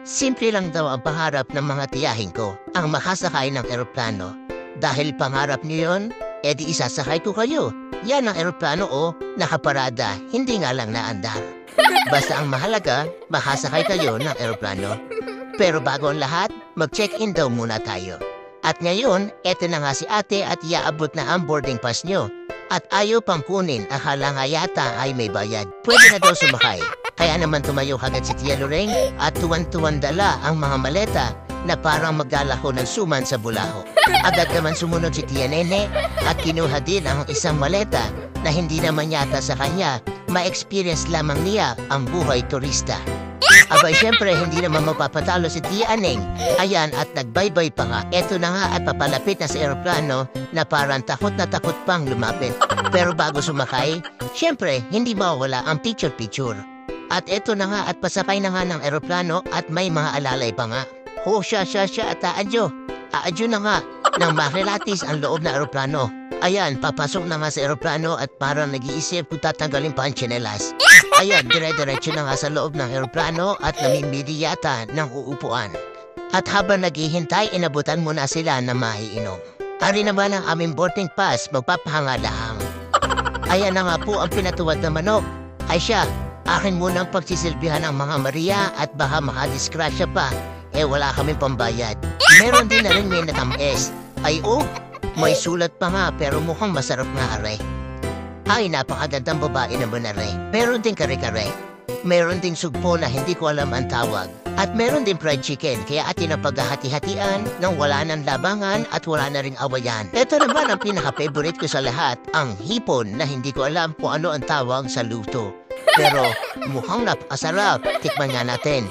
Simple lang daw ang pangarap ng mga tiyahin ko, ang makasakay ng eroplano. Dahil pangarap niyo yun, edi isasakay ko kayo. Yan ang eroplano o nakaparada, hindi nga lang naandar. Basta ang mahalaga, makasakay kayo ng eroplano. Pero bago ang lahat, mag-check-in daw muna tayo. At ngayon, eto na nga si ate at iaabot na ang boarding pass nyo. At ayaw pang kunin, akala nga yata ay may bayad. Pwede na daw sumakay. Kaya naman tumayo agad si Tia Loreng at tuwan-tuwan dala ang mga maleta na parang maglalako ng suman sa bulaho. Agad naman sumunod si Tia Nene at kinuha din ang isang maleta na hindi naman yata sa kanya ma-experience lamang niya ang buhay turista. Abay syempre hindi naman mapapatalo si Tia Aneng. Ayan at nagbaybay pa nga. Eto na nga at papalapit na sa eroplano na parang takot na takot pang lumapit. Pero bago sumakay, syempre hindi mawala ang picture-picture. At eto na nga at pasakay na nga ng eroplano at may mga alalay pa nga. Siya at aadyo. Aadyo na nga nang makilatis ang loob na eroplano. Ayan, papasok na nga sa eroplano at parang nag-iisip kung tatanggalin pa ang tsinelas. Ayan, dire-diretso na nga sa loob ng eroplano at namimili yata ng uupuan. At habang naghihintay, inabutan muna sila na maiinom. Ari naman ang aming boarding pass, magpapahangalahang. Ayan na nga po ang pinatuwad na manok. Ay siya, akin muna ang pagsisilbihan ng mga Maria at baka makadiskrasya pa. Wala kaming pambayad. Meron din na rin may natamis. Ay may sulat pa nga pero mukhang masarap nga are. Ay, napakagandang babae naman are. Meron din kare-kare. Meron ding sugpo na hindi ko alam ang tawag. At meron din fried chicken kaya atin ang paghahati-hatian nang wala ng labangan at wala na ring awayan. Ito naman ang pinaka-favorite ko sa lahat, ang hipon na hindi ko alam kung ano ang tawag sa luto. Pero mukhang napakasarap. Tikman nga natin.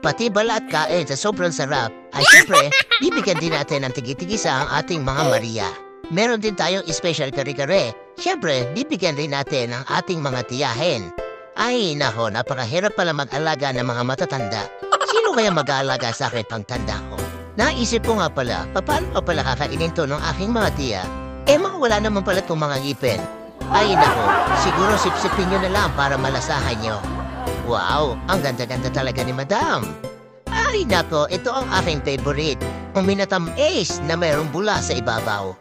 Pati balat kain sa sobrang sarap. Ay syempre, bibigyan din natin ng tigi-tigisa ang ating mga Maria. Meron din tayong special kare-kare. Syempre, bibigyan din natin ang ating mga tiyahin. Ay nako, napakahirap pala mag-alaga ng mga matatanda. Sino kaya mag-aalaga sa akin pang tanda ko? Naisip ko nga pala, paano pa pala kakainin to ng aking mga tiya? Wala naman pala itong mga ngipin. Ay nako, siguro sipsipin nyo na lang para malasahan nyo. Wow, ang ganda-ganda talaga ni Madam. Ay nako, ito ang aking favorite. Ang minatamis na mayroong bula sa ibabaw.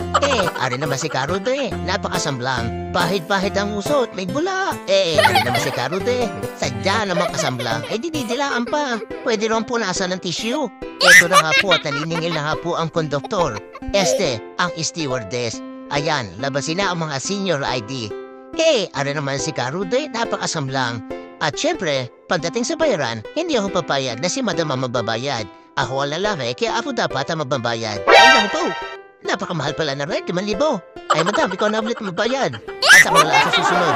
Ari naman si Karude, napakasamblang. Pahid-pahid ang usot, may bula. Ari naman si Karude, sadya naman kasamblang. Didilaan pa. Pwede rin punasan ng tissue. Ito na nga po at naniningil na nga po ang konduktor. Ang stewardess. Ayan, labasin na ang mga senior ID. Ari naman si Karude, napakasamblang. At syempre, pagdating sa bayaran, hindi ako papayag na si Madam ang mababayad. Ako ang lalaki, kaya ako dapat ang magbabayad. Ay naku po, napakamahal pala na rin, 5,000. Ay Madam, ikaw na ulit magbayad. At ako wala sa susunod.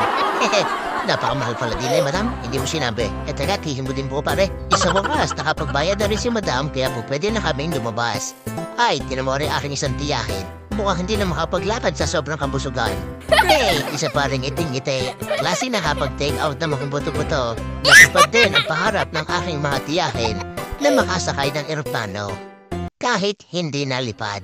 Napakamahal pala din Madam, hindi mo sinabi. Teka, tihin mo din po pare. Isang wakas, nakapagbayad na rin si Madam, kaya po pwede na kaming lumabas. Ay, tinan mo rin aking isang tiyahin. Mukhang hindi na makapaglakad sa sobrang kabusugan. Isa pa rin iting-ite. Klase na kapag-take out na mga buto-buto. Nasipad din ang paharap ng aking mga tiyahin na makasakay ng eroplano. Kahit hindi nalipad.